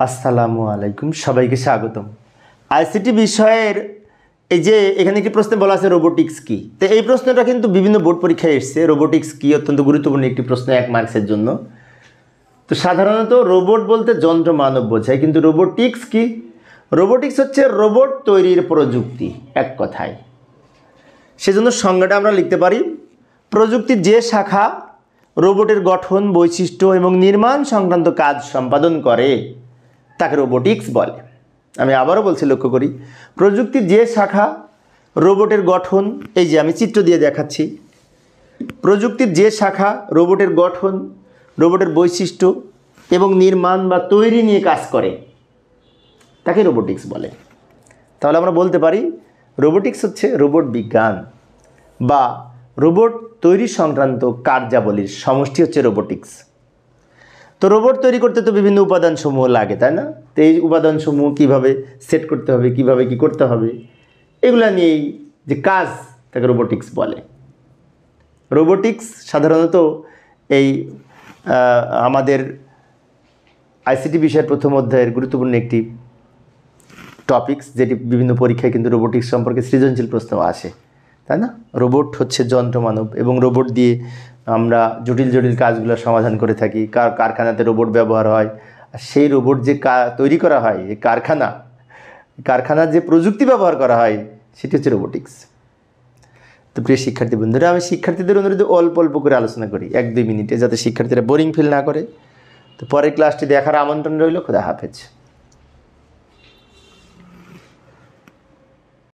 আসসালামু আলাইকুম, সবাইকে স্বাগতম। আইসিটি বিষয়ের এই যে এখানে একটি প্রশ্নে বলা আছে রোবোটিক্স কি। তো এই প্রশ্নটা কিন্তু বিভিন্ন বোর্ড পরীক্ষায় এসছে। রোবোটিক্স কি অত্যন্ত গুরুত্বপূর্ণ একটি প্রশ্ন 1 মার্কসের জন্য। তো সাধারণত রোবট বলতে যন্ত্র মানব বোঝায়, কিন্তু রোবোটিক্স কি? রোবোটিক্স হচ্ছে রোবট তৈরির প্রযুক্তি, এক কথায়। সেজন্য সংজ্ঞাটা আমরা লিখতে পারি, প্রযুক্তির যে শাখা রোবটের গঠন, বৈশিষ্ট্য এবং নির্মাণ সংক্রান্ত কাজ সম্পাদন করে তাকে রোবোটিক্স বলে। আমি আবারও বলছি, লক্ষ্য করি, প্রযুক্তির যে শাখা রোবটের গঠন, এই যে আমি চিত্র দিয়ে দেখাচ্ছি, প্রযুক্তির যে শাখা রোবটের গঠন, রোবটের বৈশিষ্ট্য এবং নির্মাণ বা তৈরি নিয়ে কাজ করে তাকে রোবোটিক্স বলে। তাহলে আমরা বলতে পারি রোবোটিক্স হচ্ছে রোবট বিজ্ঞান বা রোবট তৈরি সংক্রান্ত কার্যাবলীর সমষ্টি হচ্ছে রোবোটিক্স। তো রোবট তৈরি করতে তো বিভিন্ন উপাদানসমূহ লাগে, তাই না? তো এই উপাদানসমূহ কীভাবে সেট করতে হবে, কীভাবে কী করতে হবে, এগুলা নিয়েই যে কাজ তাকে রোবোটিক্স বলে। রোবোটিক্স সাধারণত এই আমাদের আইসিটি বিষয়ের প্রথম অধ্যায়ের গুরুত্বপূর্ণ একটি টপিকস, যেটি বিভিন্ন পরীক্ষায় কিন্তু রোবোটিক্স সম্পর্কে সৃজনশীল প্রশ্ন আসে, তাই না? রোবট হচ্ছে যন্ত্র মানব এবং রোবট দিয়ে আমরা জটিল জটিল কাজগুলো সমাধান করে থাকি। কারখানাতে রোবট ব্যবহার হয়, আর সেই রোবট যে তৈরি করা হয়, এই কারখানার যে প্রযুক্তি ব্যবহার করা হয় সেটি হচ্ছে রোবোটিক্স। তো প্রিয় শিক্ষার্থী বন্ধুরা, আমি শিক্ষার্থীদের অনুরোধে অল্প অল্প করে আলোচনা করি 1-2 মিনিটে, যাতে শিক্ষার্থীরা বোরিং ফিল না করে। তো পরের ক্লাসটি দেখার আমন্ত্রণ রইল। খোদা হাফেজ।